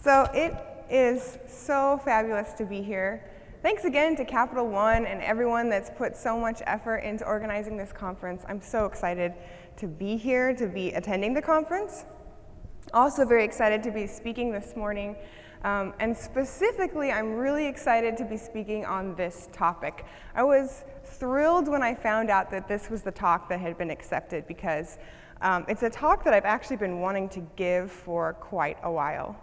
So it is so fabulous to be here. Thanks again to Capital One and everyone that's put so much effort into organizing this conference. I'm so excited to be here, to be attending the conference. Also very excited to be speaking this morning. And specifically, I'm really excited to be speaking on this topic. I was thrilled when I found out that this was the talk that had been accepted because it's a talk that I've actually been wanting to give for quite a while.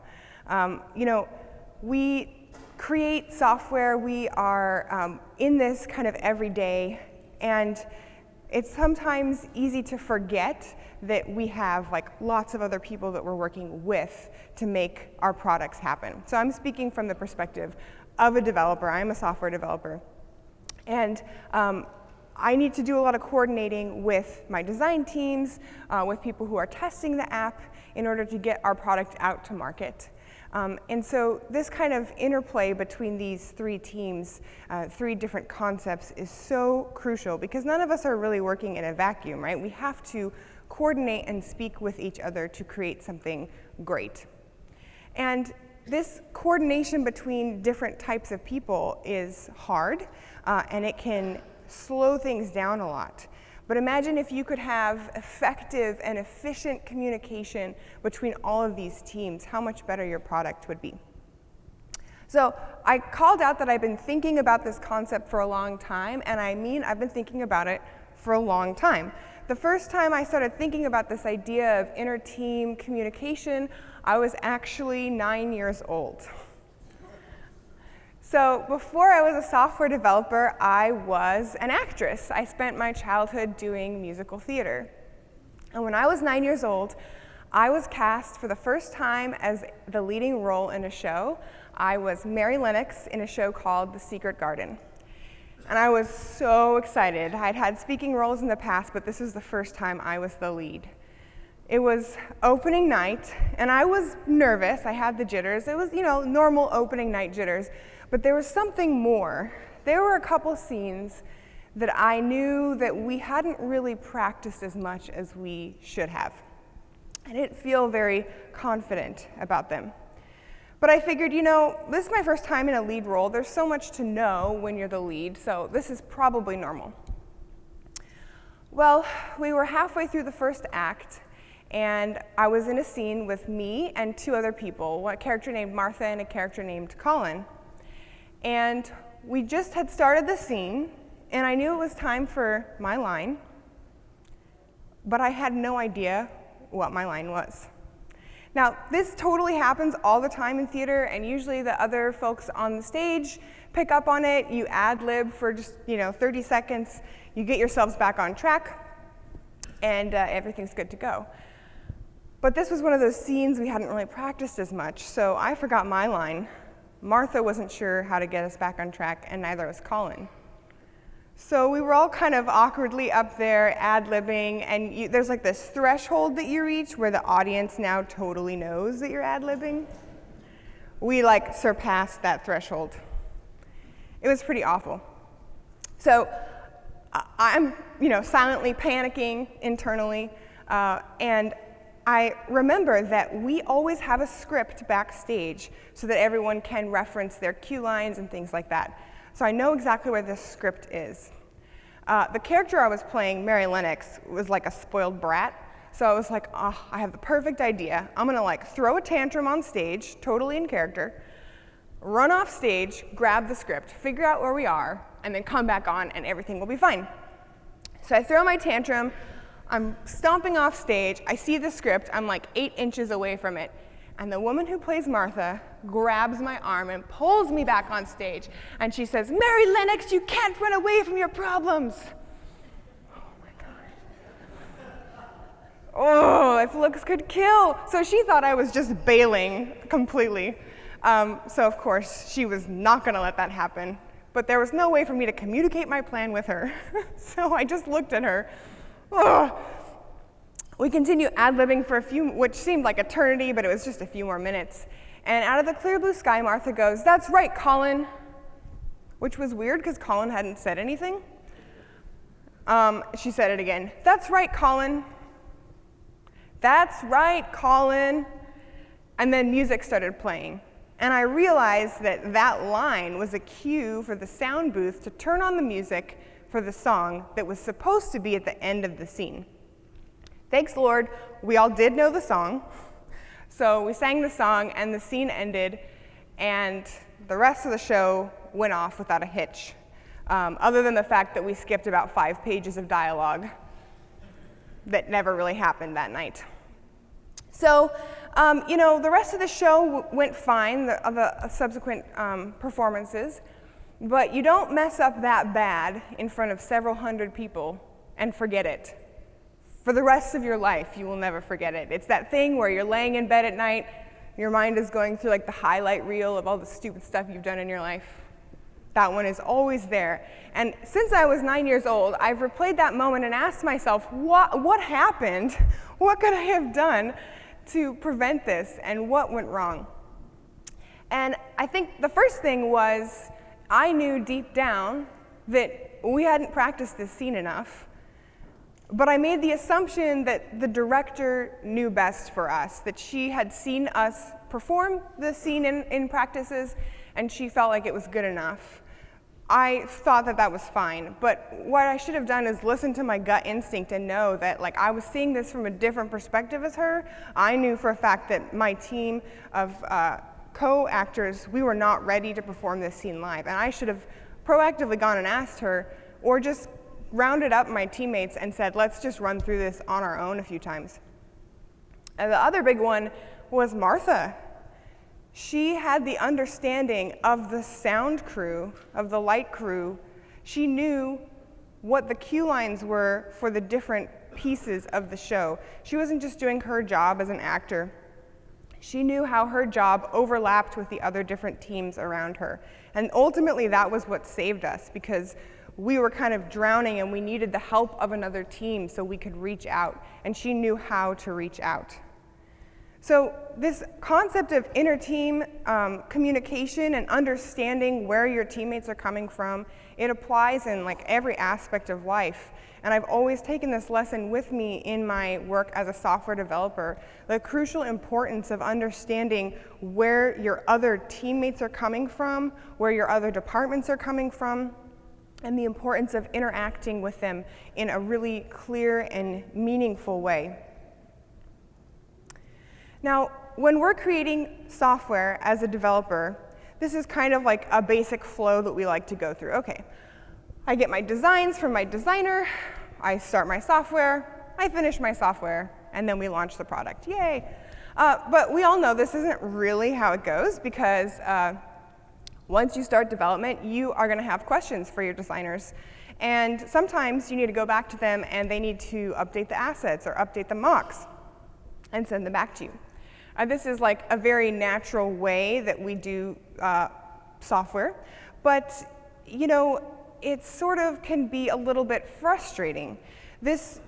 We create software, we are in this kind of every day, and it's sometimes easy to forget that we have lots of other people that we're working with to make our products happen. So I'm speaking from the perspective of a developer. I'm a software developer. And I need to do a lot of coordinating with my design teams, with people who are testing the app in order to get our product out to market. And so this kind of interplay between these three teams, three different concepts, is so crucial because none of us are really working in a vacuum, right? We have to coordinate and speak with each other to create something great. And this coordination between different types of people is hard, and it can slow things down a lot. But imagine if you could have effective and efficient communication between all of these teams, how much better your product would be. So I called out that I've been thinking about this concept for a long time, and I mean I've been thinking about it for a long time. The first time I started thinking about this idea of inter-team communication, I was actually 9 years old. So before I was a software developer, I was an actress. I spent my childhood doing musical theater. And when I was 9 years old, I was cast for the first time as the leading role in a show. I was Mary Lennox in a show called The Secret Garden. And I was so excited. I'd had speaking roles in the past, but this was the first time I was the lead. It was opening night, and I was nervous. I had the jitters. It was, normal opening night jitters. But there was something more. There were a couple scenes that I knew that we hadn't really practiced as much as we should have. I didn't feel very confident about them. But I figured, this is my first time in a lead role. There's so much to know when you're the lead, so this is probably normal. Well, we were halfway through the first act, and I was in a scene with me and two other people, a character named Martha and a character named Colin. And we just had started the scene, and I knew it was time for my line, but I had no idea what my line was. Now, this totally happens all the time in theater, and usually the other folks on the stage pick up on it. You ad-lib for just 30 seconds. You get yourselves back on track, and everything's good to go. But this was one of those scenes we hadn't really practiced as much, so I forgot my line. Martha wasn't sure how to get us back on track, and neither was Colin. So we were all kind of awkwardly up there ad-libbing, and there's this threshold that you reach where the audience now totally knows that you're ad-libbing. We surpassed that threshold. It was pretty awful. So I'm silently panicking internally, and I remember that we always have a script backstage so that everyone can reference their cue lines and things like that. So I know exactly where this script is. The character I was playing, Mary Lennox, was like a spoiled brat. So I was like, I have the perfect idea. I'm going to throw a tantrum on stage, totally in character, run off stage, grab the script, figure out where we are, and then come back on and everything will be fine. So I throw my tantrum. I'm stomping off stage. I see the script. I'm 8 inches away from it. And the woman who plays Martha grabs my arm and pulls me back on stage. And she says, "Mary Lennox, you can't run away from your problems." Oh, my God. Oh, if looks could kill. So she thought I was just bailing completely. So, of course, she was not going to let that happen. But there was no way for me to communicate my plan with her. So I just looked at her. Oh. We continue ad-libbing for which seemed like eternity, but it was just a few more minutes. And out of the clear blue sky, Martha goes, "That's right, Colin," which was weird because Colin hadn't said anything. She said it again. "That's right, Colin. That's right, Colin." And then music started playing. And I realized that that line was a cue for the sound booth to turn on the music for the song that was supposed to be at the end of the scene. Thanks, Lord, we all did know the song. So we sang the song, and the scene ended, and the rest of the show went off without a hitch, other than the fact that we skipped about 5 pages of dialogue that never really happened that night. So, the rest of the show went fine, the subsequent performances, but you don't mess up that bad in front of several hundred people and forget it. For the rest of your life, you will never forget it. It's that thing where you're laying in bed at night, your mind is going through like the highlight reel of all the stupid stuff you've done in your life. That one is always there. And since I was 9 years old, I've replayed that moment and asked myself, what happened? What could I have done to prevent this, and what went wrong? And I think the first thing was I knew deep down that we hadn't practiced this scene enough, but I made the assumption that the director knew best for us, that she had seen us perform the scene in practices, and she felt like it was good enough. I thought that that was fine, but what I should have done is listen to my gut instinct and know that like I was seeing this from a different perspective as her. I knew for a fact that my team of co-actors, we were not ready to perform this scene live, and I should have proactively gone and asked her, or just rounded up my teammates and said, let's just run through this on our own a few times. And the other big one was Martha. She had the understanding of the sound crew, of the light crew. She knew what the cue lines were for the different pieces of the show. She wasn't just doing her job as an actor. She knew how her job overlapped with the other different teams around her. And ultimately, that was what saved us, because we were kind of drowning and we needed the help of another team so we could reach out, and she knew how to reach out. So this concept of inter-team communication and understanding where your teammates are coming from, it applies in like every aspect of life. And I've always taken this lesson with me in my work as a software developer, the crucial importance of understanding where your other teammates are coming from, where your other departments are coming from, and the importance of interacting with them in a really clear and meaningful way. Now, when we're creating software as a developer, this is kind of like a basic flow that we like to go through. Okay, I get my designs from my designer, I start my software, I finish my software, and then we launch the product. Yay! But we all know this isn't really how it goes, because once you start development, you are going to have questions for your designers. And sometimes you need to go back to them and they need to update the assets or update the mocks and send them back to you. This is like a very natural way that we do software, but it sort of can be a little bit frustrating. This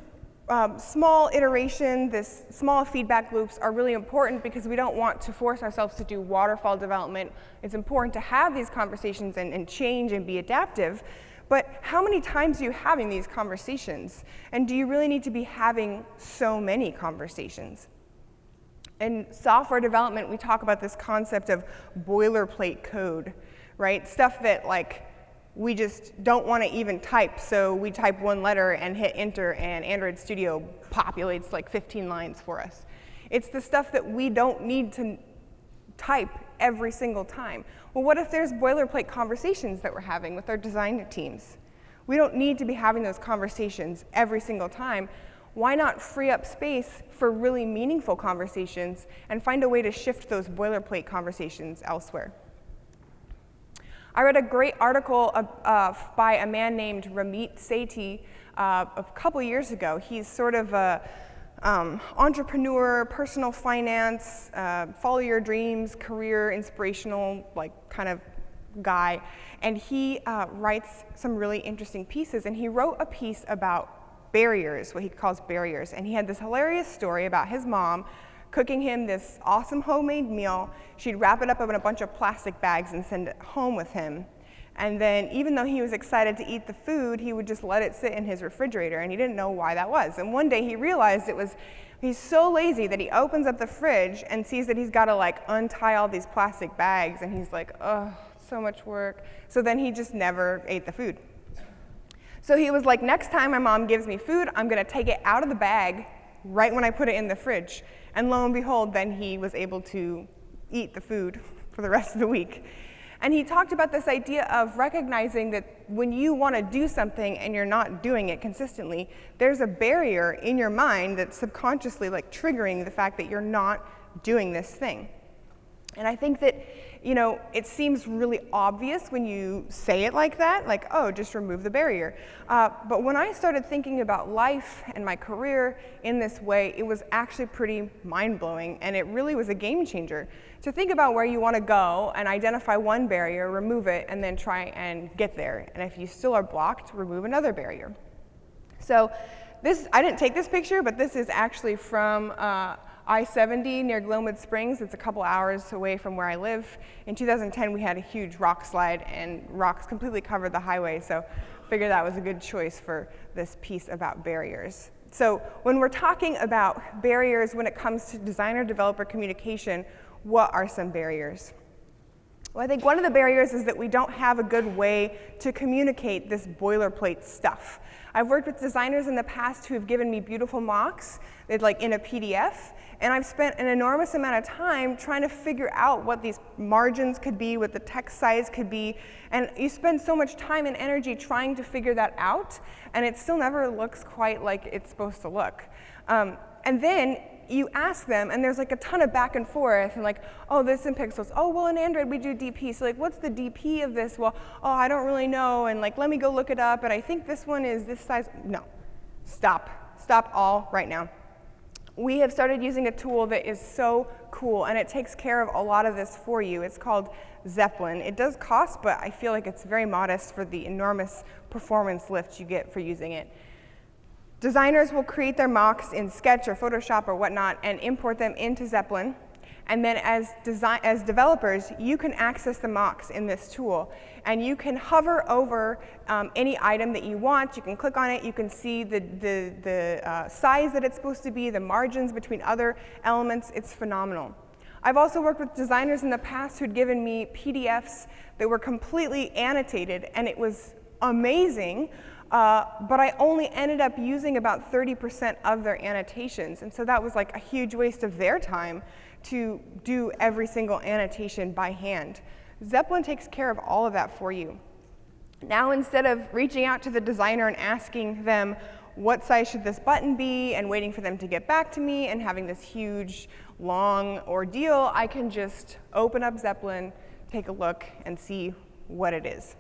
small iteration, this small feedback loops are really important because we don't want to force ourselves to do waterfall development. It's important to have these conversations and change and be adaptive, but how many times are you having these conversations? And do you really need to be having so many conversations? In software development, we talk about this concept of boilerplate code, right? Stuff that like we just don't want to even type, so we type one letter and hit enter, and Android Studio populates like 15 lines for us. It's the stuff that we don't need to type every single time. Well, what if there's boilerplate conversations that we're having with our design teams? We don't need to be having those conversations every single time. Why not free up space for really meaningful conversations and find a way to shift those boilerplate conversations elsewhere? I read a great article by a man named Ramit Sethi a couple years ago. He's sort of a entrepreneur, personal finance, follow your dreams, career, inspirational, like kind of guy. And he writes some really interesting pieces. And he wrote a piece about barriers, what he calls barriers. And he had this hilarious story about his mom cooking him this awesome homemade meal. She'd wrap it up in a bunch of plastic bags and send it home with him. And then even though he was excited to eat the food, he would just let it sit in his refrigerator, and he didn't know why that was. And one day he realized it was He's so lazy that he opens up the fridge and sees that he's got to like untie all these plastic bags, and he's like, oh, so much work. So then he just never ate the food. So he was like, next time my mom gives me food, I'm going to take it out of the bag right when I put it in the fridge. And lo and behold, then he was able to eat the food for the rest of the week. And he talked about this idea of recognizing that when you want to do something and you're not doing it consistently, there's a barrier in your mind that's subconsciously like triggering the fact that you're not doing this thing. And I think that, you know, it seems really obvious when you say it like that, like, oh, just remove the barrier. But when I started thinking about life and my career in this way, it was actually pretty mind-blowing, and it really was a game changer. To think about where you want to go and identify one barrier, remove it, and then try and get there. And if you still are blocked, remove another barrier. So this, I didn't take this picture, but this is actually from I-70 near Glenwood Springs. It's a couple hours away from where I live. In 2010, we had a huge rock slide, and rocks completely covered the highway, so I figured that was a good choice for this piece about barriers. So when we're talking about barriers when it comes to designer-developer communication, what are some barriers? Well, I think one of the barriers is that we don't have a good way to communicate this boilerplate stuff. I've worked with designers in the past who have given me beautiful mocks, like in a PDF, and I've spent an enormous amount of time trying to figure out what these margins could be, what the text size could be, and you spend so much time and energy trying to figure that out, and it still never looks quite like it's supposed to look. And then you ask them, and there's like a ton of back and forth, and like, oh, this in pixels. Oh, well, in Android we do DP. So like, what's the DP of this? Well, oh, I don't really know, and like, let me go look it up, and I think this one is this size. No, stop all right now. We have started using a tool that is so cool, and it takes care of a lot of this for you. It's called Zeppelin. It does cost, but I feel like it's very modest for the enormous performance lift you get for using it. Designers will create their mocks in Sketch or Photoshop or whatnot and import them into Zeppelin. And then as developers, you can access the mocks in this tool. And you can hover over any item that you want. You can click on it. You can see the size that it's supposed to be, the margins between other elements. It's phenomenal. I've also worked with designers in the past who'd given me PDFs that were completely annotated, and it was amazing. But I only ended up using about 30% of their annotations. And so that was like a huge waste of their time to do every single annotation by hand. Zeppelin takes care of all of that for you. Now, instead of reaching out to the designer and asking them, what size should this button be, and waiting for them to get back to me and having this huge, long ordeal, I can just open up Zeppelin, take a look, and see what it is.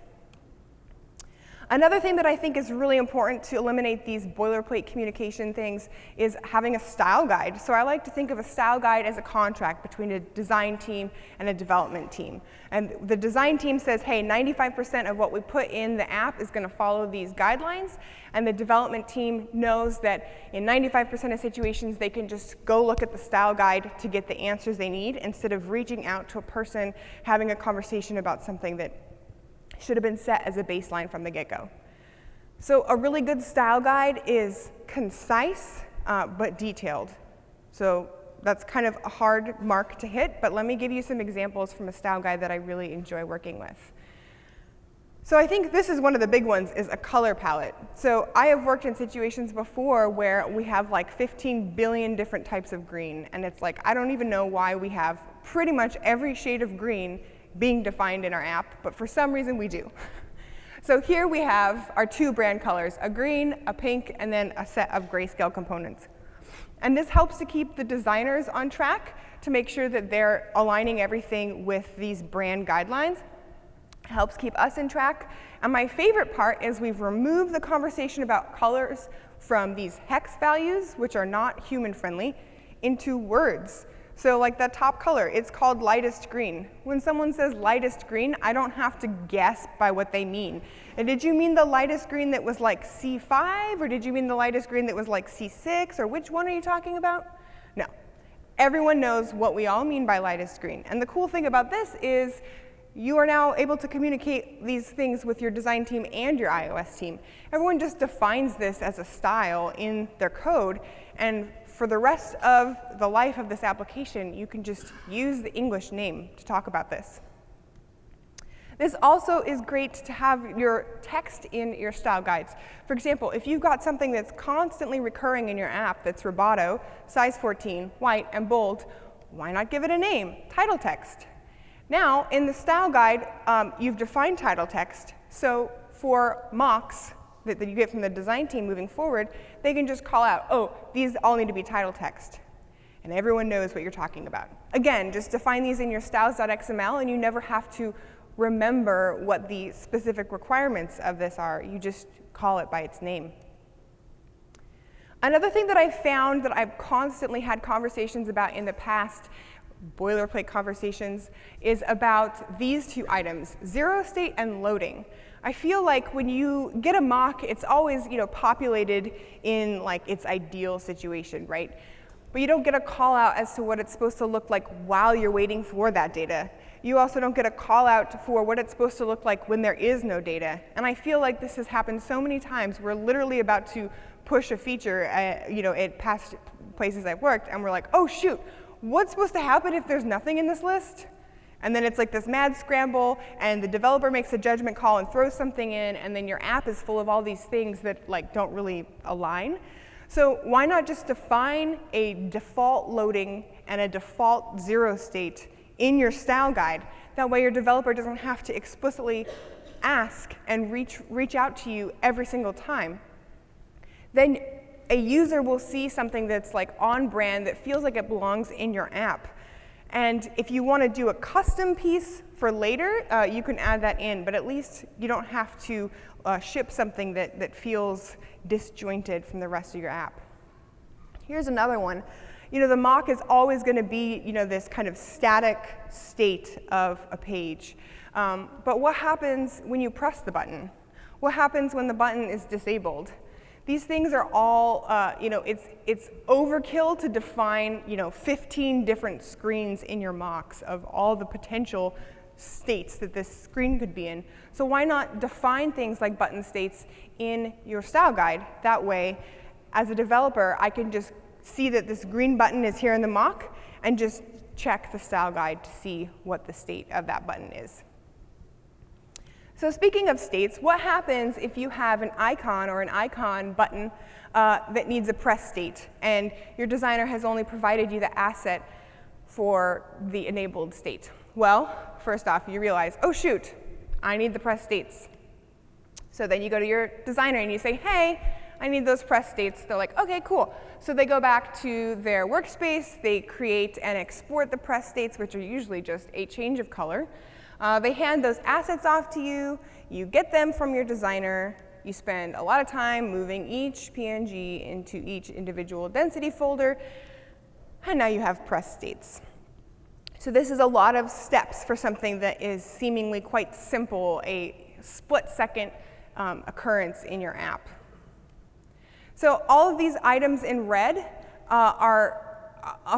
Another thing that I think is really important to eliminate these boilerplate communication things is having a style guide. So I like to think of a style guide as a contract between a design team and a development team. And the design team says, hey, 95% of what we put in the app is going to follow these guidelines. And the development team knows that in 95% of situations, they can just go look at the style guide to get the answers they need instead of reaching out to a person, having a conversation about something that should have been set as a baseline from the get-go. So a really good style guide is concise, but detailed. So that's kind of a hard mark to hit, but let me give you some examples from a style guide that I really enjoy working with. So I think this is one of the big ones, is a color palette. So I have worked in situations before where we have like 15 billion different types of green, and it's like, I don't even know why we have pretty much every shade of green being defined in our app, but for some reason we do. So here we have our two brand colors, a green, a pink, and then a set of grayscale components. And this helps to keep the designers on track to make sure that they're aligning everything with these brand guidelines. It helps keep us in track. And my favorite part is we've removed the conversation about colors from these hex values, which are not human-friendly, into words. So like that top color, it's called lightest green. When someone says lightest green, I don't have to guess by what they mean. And did you mean the lightest green that was like C5, or did you mean the lightest green that was like C6, or which one are you talking about? No. Everyone knows what we all mean by lightest green. And the cool thing about this is you are now able to communicate these things with your design team and your iOS team. Everyone just defines this as a style in their code, and for the rest of the life of this application, you can just use the English name to talk about this. This also is great to have your text in your style guides. For example, if you've got something that's constantly recurring in your app that's Roboto, size 14, white, and bold, why not give it a name, title text? Now, in the style guide, you've defined title text. So for mocks that you get from the design team moving forward, they can just call out, oh, these all need to be title text. And everyone knows what you're talking about. Again, just define these in your styles.xml, and you never have to remember what the specific requirements of this are. You just call it by its name. Another thing that I've found that I've constantly had conversations about in the past, boilerplate conversations, is about these two items, zero state and loading. I feel like when you get a mock, it's always populated in like its ideal situation, right? But you don't get a call out as to what it's supposed to look like while you're waiting for that data. You also don't get a call out for what it's supposed to look like when there is no data. And I feel like this has happened so many times. We're literally about to push a feature, at past places I've worked, and we're like, oh shoot, what's supposed to happen if there's nothing in this list? And then it's like this mad scramble, and the developer makes a judgment call and throws something in, and then your app is full of all these things that don't really align. So why not just define a default loading and a default zero state in your style guide? That way your developer doesn't have to explicitly ask and reach out to you every single time. Then a user will see something that's like on brand that feels like it belongs in your app. And if you want to do a custom piece for later, you can add that in, but at least you don't have to ship something that feels disjointed from the rest of your app. Here's another one. The mock is always going to be this kind of static state of a page. But what happens when you press the button? What happens when the button is disabled? These things are all, it's overkill to define 15 different screens in your mocks of all the potential states that this screen could be in. So why not define things like button states in your style guide? That way, as a developer, I can just see that this green button is here in the mock and just check the style guide to see what the state of that button is. So speaking of states, what happens if you have an icon or an icon button that needs a press state, and your designer has only provided you the asset for the enabled state? Well, first off, you realize, oh shoot, I need the press states. So then you go to your designer and you say, hey, I need those press states. They're like, okay, cool. So they go back to their workspace, they create and export the press states, which are usually just a change of color. They hand those assets off to you, you get them from your designer, you spend a lot of time moving each PNG into each individual density folder, and now you have press states. So this is a lot of steps for something that is seemingly quite simple, a split-second occurrence in your app. So all of these items in red are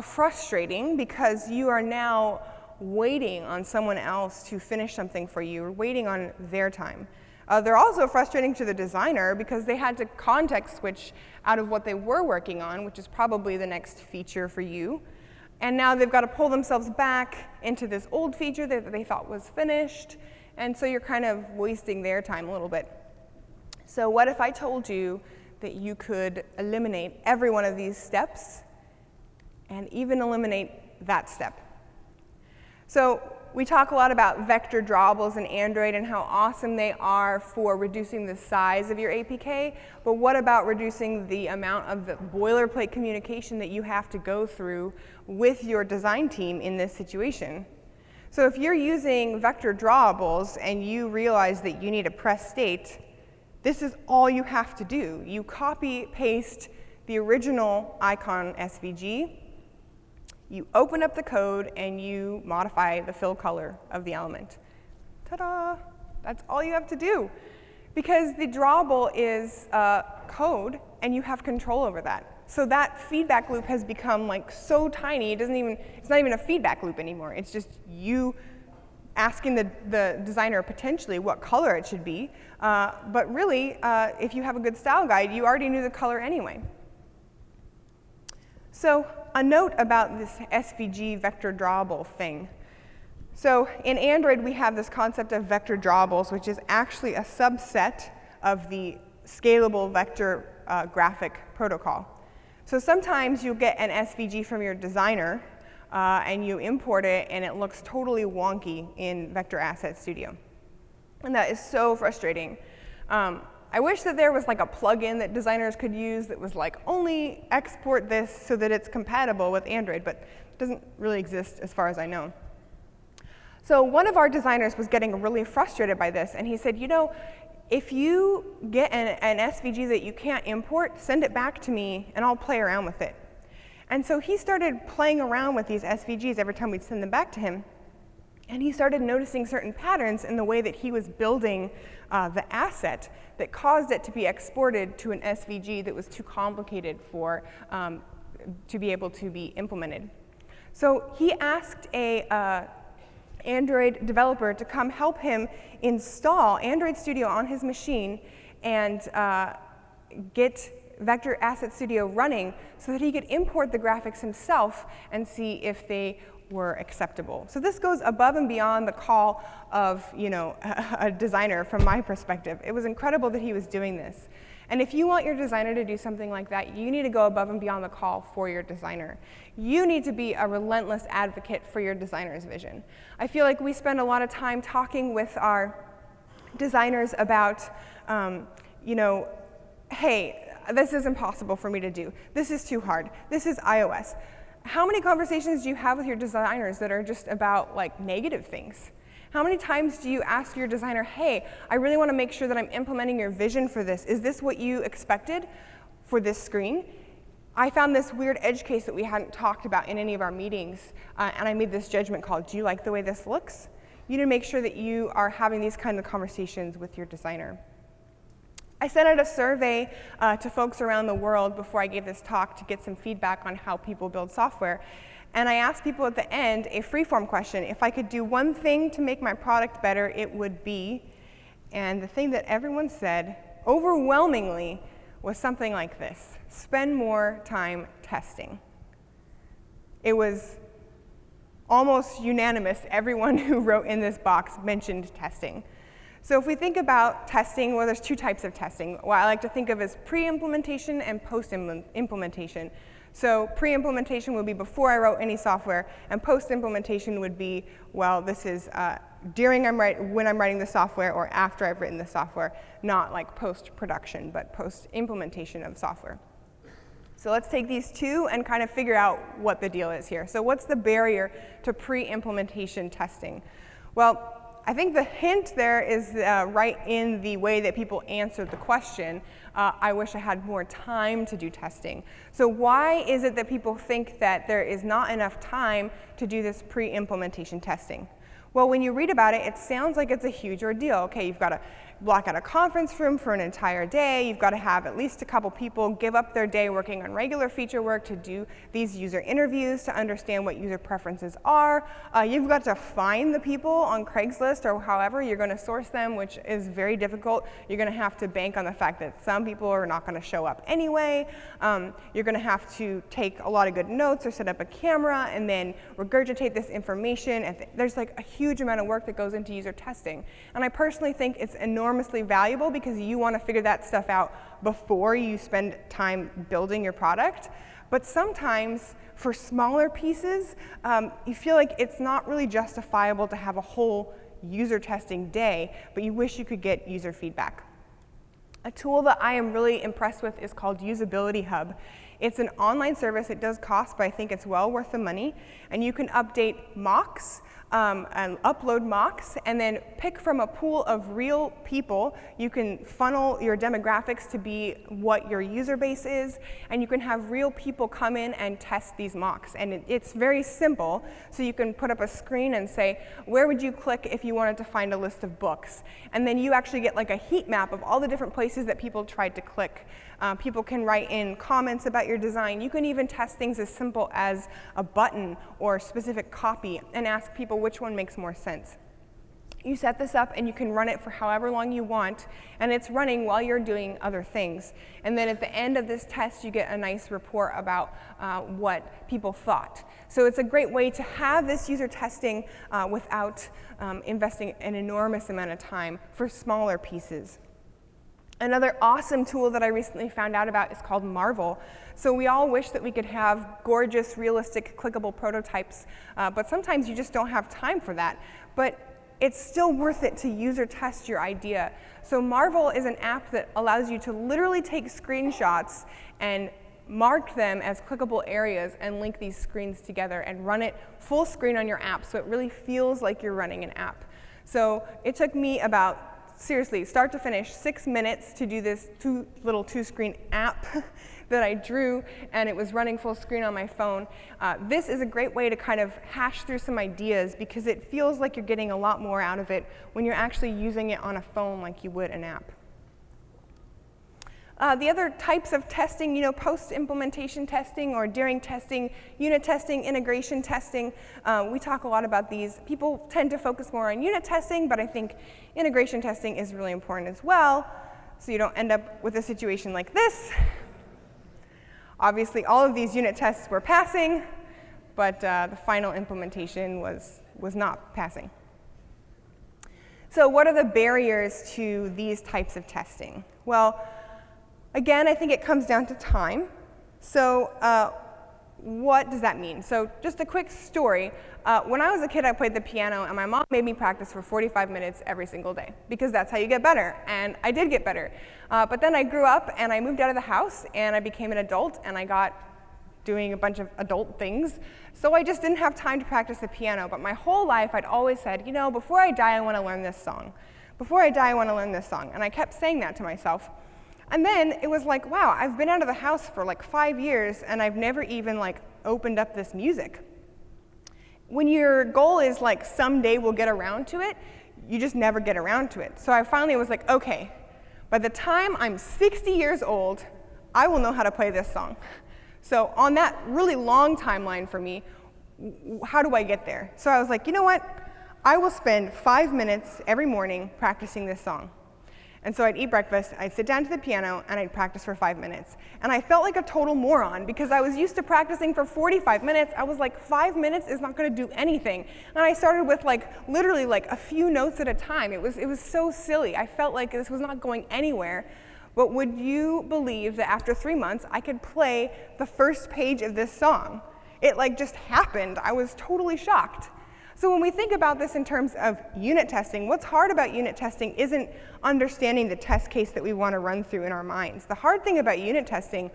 frustrating because you are now waiting on someone else to finish something for you, or waiting on their time. They're also frustrating to the designer because they had to context switch out of what they were working on, which is probably the next feature for you. And now they've got to pull themselves back into this old feature that they thought was finished. And so you're kind of wasting their time a little bit. So what if I told you that you could eliminate every one of these steps and even eliminate that step? So we talk a lot about vector drawables in Android and how awesome they are for reducing the size of your APK, but what about reducing the amount of the boilerplate communication that you have to go through with your design team in this situation? So if you're using vector drawables and you realize that you need a press state, this is all you have to do. You copy paste the original icon SVG, you open up the code, and you modify the fill color of the element. Ta-da! That's all you have to do. Because the drawable is code, and you have control over that. So that feedback loop has become so tiny, it's not even a feedback loop anymore. It's just you asking the designer potentially what color it should be. But really, if you have a good style guide, you already knew the color anyway. So a note about this SVG Vector Drawable thing. So in Android, we have this concept of vector drawables, which is actually a subset of the scalable vector graphic protocol. So sometimes you'll get an SVG from your designer, and you import it, and it looks totally wonky in Vector Asset Studio. And that is so frustrating. I wish that there was like a plugin that designers could use that was like, only export this so that it's compatible with Android, but it doesn't really exist as far as I know. So one of our designers was getting really frustrated by this, and he said, you know, if you get an SVG that you can't import, send it back to me, and I'll play around with it. And so he started playing around with these SVGs every time we'd send them back to him. And he started noticing certain patterns in the way that he was building the asset that caused it to be exported to an SVG that was too complicated for to be able to be implemented. So he asked a Android developer to come help him install Android Studio on his machine and get Vector Asset Studio running so that he could import the graphics himself and see if they were acceptable. So this goes above and beyond the call of, you know, a designer from my perspective. It was incredible that he was doing this. And if you want your designer to do something like that, you need to go above and beyond the call for your designer. You need to be a relentless advocate for your designer's vision. I feel like we spend a lot of time talking with our designers about, you know, hey, this is impossible for me to do. This is too hard. This is iOS. How many conversations do you have with your designers that are just about like negative things? How many times do you ask your designer, hey, I really want to make sure that I'm implementing your vision for this. Is this what you expected for this screen? I found this weird edge case that we hadn't talked about in any of our meetings, and I made this judgment call. Do you like the way this looks? You need to make sure that you are having these kind of conversations with your designer. I sent out a survey to folks around the world before I gave this talk to get some feedback on how people build software. And I asked people at the end a free-form question. If I could do one thing to make my product better, it would be, and the thing that everyone said overwhelmingly was something like this: spend more time testing. It was almost unanimous. Everyone who wrote in this box mentioned testing. So if we think about testing, well, there's two types of testing. What I like to think of as pre-implementation and post-implementation. So pre-implementation would be before I wrote any software, and post-implementation would be, well, this is when I'm writing the software or after I've written the software, not like post-production, but post-implementation of software. So let's take these two and kind of figure out what the deal is here. So what's the barrier to pre-implementation testing? Well, I think the hint there is right in the way that people answered the question. I wish I had more time to do testing. So why is it that people think that there is not enough time to do this pre-implementation testing? Well, when you read about it, it sounds like it's a huge ordeal. Okay, you've got to block out a conference room for an entire day. You've got to have at least a couple people give up their day working on regular feature work to do these user interviews to understand what user preferences are. You've got to find the people on Craigslist or however you're going to source them, which is very difficult. You're going to have to bank on the fact that some people are not going to show up anyway. You're going to have to take a lot of good notes or set up a camera and then regurgitate this information. And there's like a huge amount of work that goes into user testing. And I personally think it's enormously valuable because you want to figure that stuff out before you spend time building your product. But sometimes for smaller pieces, you feel like it's not really justifiable to have a whole user testing day, but you wish you could get user feedback. A tool that I am really impressed with is called Usability Hub. It's an online service. It does cost, but I think it's well worth the money. And you can update mocks and upload mocks, and then pick from a pool of real people. You can funnel your demographics to be what your user base is, and you can have real people come in and test these mocks. And it's very simple, so you can put up a screen and say, where would you click if you wanted to find a list of books? And then you actually get like a heat map of all the different places that people tried to click. People can write in comments about your design. You can even test things as simple as a button or specific copy and ask people which one makes more sense. You set this up and you can run it for however long you want, and it's running while you're doing other things. And then at the end of this test, you get a nice report about what people thought. So it's a great way to have this user testing without investing an enormous amount of time for smaller pieces. Another awesome tool that I recently found out about is called Marvel. So we all wish that we could have gorgeous, realistic, clickable prototypes, but sometimes you just don't have time for that. But it's still worth it to user test your idea. So Marvel is an app that allows you to literally take screenshots and mark them as clickable areas and link these screens together and run it full screen on your app so it really feels like you're running an app. So it took me about, seriously, start to finish, 6 minutes to do this little two-screen app that I drew, and it was running full screen on my phone. This is a great way to kind of hash through some ideas because it feels like you're getting a lot more out of it when you're actually using it on a phone like you would an app. The other types of testing, post-implementation testing or during testing, unit testing, integration testing, we talk a lot about these. People tend to focus more on unit testing, but I think integration testing is really important as well, so you don't end up with a situation like this. Obviously, all of these unit tests were passing, but the final implementation was not passing. So what are the barriers to these types of testing? Well, again, I think it comes down to time. So what does that mean? So just a quick story. When I was a kid, I played the piano, and my mom made me practice for 45 minutes every single day, because that's how you get better, and I did get better. But then I grew up, and I moved out of the house, and I became an adult, and I got doing a bunch of adult things, so I just didn't have time to practice the piano. But my whole life, I'd always said, before I die, I want to learn this song. Before I die, I want to learn this song, and I kept saying that to myself. And then it was like, wow, I've been out of the house for like 5 years, and I've never even opened up this music. When your goal is someday we'll get around to it, you just never get around to it. So I finally was like, okay, by the time I'm 60 years old, I will know how to play this song. So on that really long timeline for me, how do I get there? So I was like, you know what? I will spend 5 minutes every morning practicing this song. And so I'd eat breakfast, I'd sit down to the piano, and I'd practice for 5 minutes. And I felt like a total moron because I was used to practicing for 45 minutes. I was like, 5 minutes is not going to do anything. And I started with literally a few notes at a time. It was so silly. I felt like this was not going anywhere. But would you believe that after 3 months, I could play the first page of this song? It just happened. I was totally shocked. So when we think about this in terms of unit testing, what's hard about unit testing isn't understanding the test case that we want to run through in our minds. The hard thing about unit testing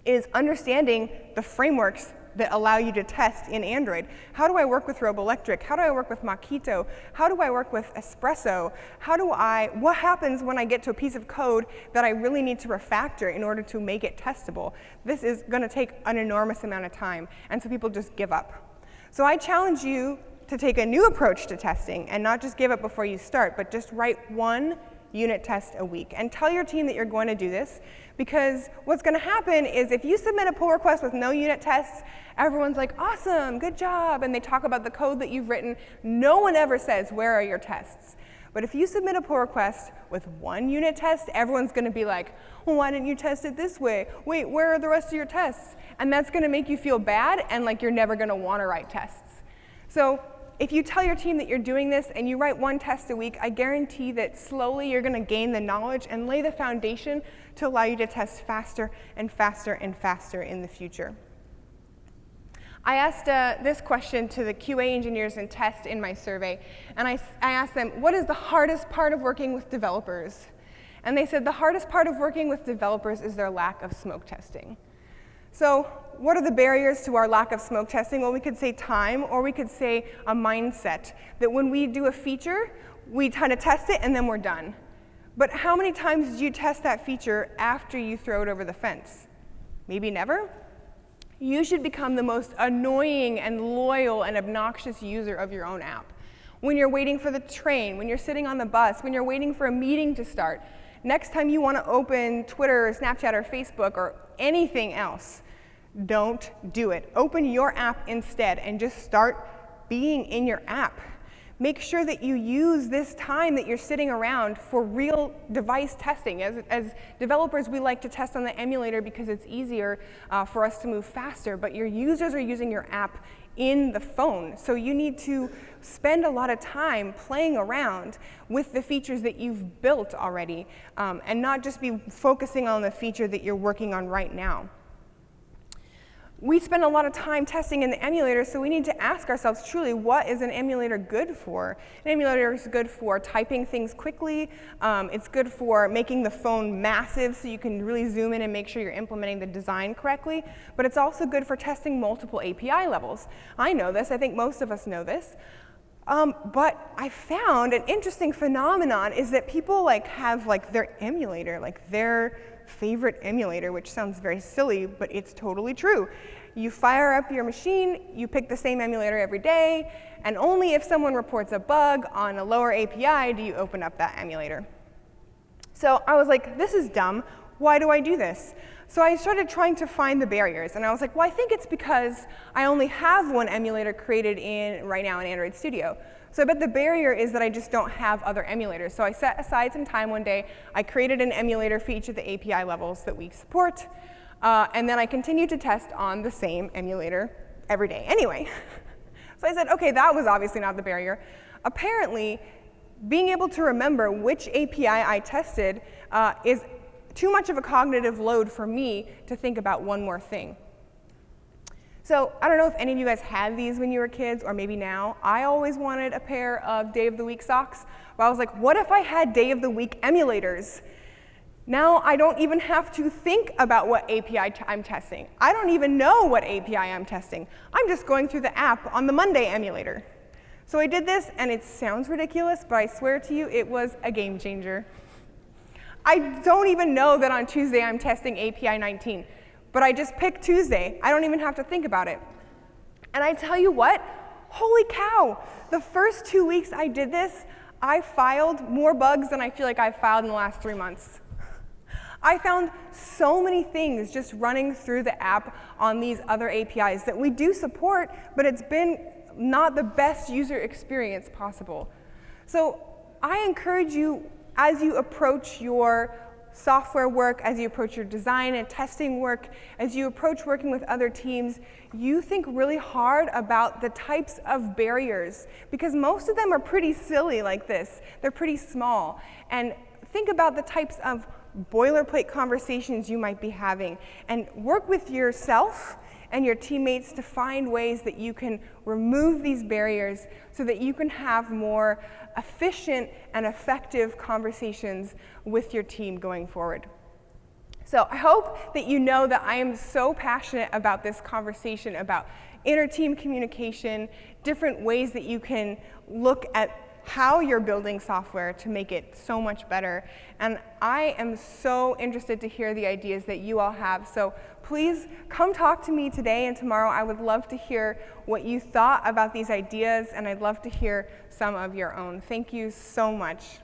is understanding the frameworks that allow you to test in Android. How do I work with Roboelectric? How do I work with Mockito? How do I work with Espresso? What happens when I get to a piece of code that I really need to refactor in order to make it testable? This is going to take an enormous amount of time, and so people just give up. So I challenge you to take a new approach to testing and not just give up before you start, but just write 1 unit test a week. And tell your team that you're going to do this, because what's going to happen is if you submit a pull request with no unit tests, everyone's like, awesome, good job, and they talk about the code that you've written. No one ever says, where are your tests? But if you submit a pull request with 1 unit test, everyone's going to be like, well, why didn't you test it this way? Wait, where are the rest of your tests? And that's going to make you feel bad and like you're never going to want to write tests. So if you tell your team that you're doing this and you write 1 test a week, I guarantee that slowly you're going to gain the knowledge and lay the foundation to allow you to test faster and faster and faster in the future. I asked this question to the QA engineers in test in my survey, and I asked them, what is the hardest part of working with developers? And they said the hardest part of working with developers is their lack of smoke testing. So what are the barriers to our lack of smoke testing? Well, we could say time, or we could say a mindset, that when we do a feature, we kind of test it and then we're done. But how many times do you test that feature after you throw it over the fence? Maybe never? You should become the most annoying and loyal and obnoxious user of your own app. When you're waiting for the train, when you're sitting on the bus, when you're waiting for a meeting to start, next time you want to open Twitter or Snapchat or Facebook or anything else, don't do it. Open your app instead and just start being in your app. Make sure that you use this time that you're sitting around for real device testing. As developers, we like to test on the emulator because it's easier for us to move faster, but your users are using your app in the phone. So you need to spend a lot of time playing around with the features that you've built already, and not just be focusing on the feature that you're working on right now. We spend a lot of time testing in the emulator, so we need to ask ourselves truly, what is an emulator good for? An emulator is good for typing things quickly. It's good for making the phone massive so you can really zoom in and make sure you're implementing the design correctly. But it's also good for testing multiple API levels. I know this. I think most of us know this. But I found an interesting phenomenon is that people have their emulator, their favorite emulator, which sounds very silly, but it's totally true. You fire up your machine, you pick the same emulator every day, and only if someone reports a bug on a lower API do you open up that emulator. So I was like, this is dumb. Why do I do this? So I started trying to find the barriers, and I was like, well, I think it's because I only have one emulator created right now in Android Studio. So I bet the barrier is that I just don't have other emulators. So I set aside some time one day. I created an emulator for each of the API levels that we support. And then I continued to test on the same emulator every day anyway. So I said, OK, that was obviously not the barrier. Apparently, being able to remember which API I tested is too much of a cognitive load for me to think about one more thing. So I don't know if any of you guys had these when you were kids, or maybe now. I always wanted a pair of Day of the Week socks. But I was like, what if I had Day of the Week emulators? Now I don't even have to think about what API I'm testing. I don't even know what API I'm testing. I'm just going through the app on the Monday emulator. So I did this, and it sounds ridiculous, but I swear to you, it was a game changer. I don't even know that on Tuesday I'm testing API 19. But I just picked Tuesday. I don't even have to think about it. And I tell you what, holy cow, the first 2 weeks I did this, I filed more bugs than I feel like I've filed in the last 3 months. I found so many things just running through the app on these other APIs that we do support, but it's been not the best user experience possible. So I encourage you, as you approach your software work, as you approach your design and testing work, as you approach working with other teams, you think really hard about the types of barriers, because most of them are pretty silly like this. They're pretty small. And think about the types of boilerplate conversations you might be having, and work with yourself and your teammates to find ways that you can remove these barriers so that you can have more efficient and effective conversations with your team going forward. So I hope that you know that I am so passionate about this conversation about inter-team communication, different ways that you can look at how you're building software to make it so much better. And I am so interested to hear the ideas that you all have. So please come talk to me today and tomorrow. I would love to hear what you thought about these ideas, and I'd love to hear some of your own. Thank you so much.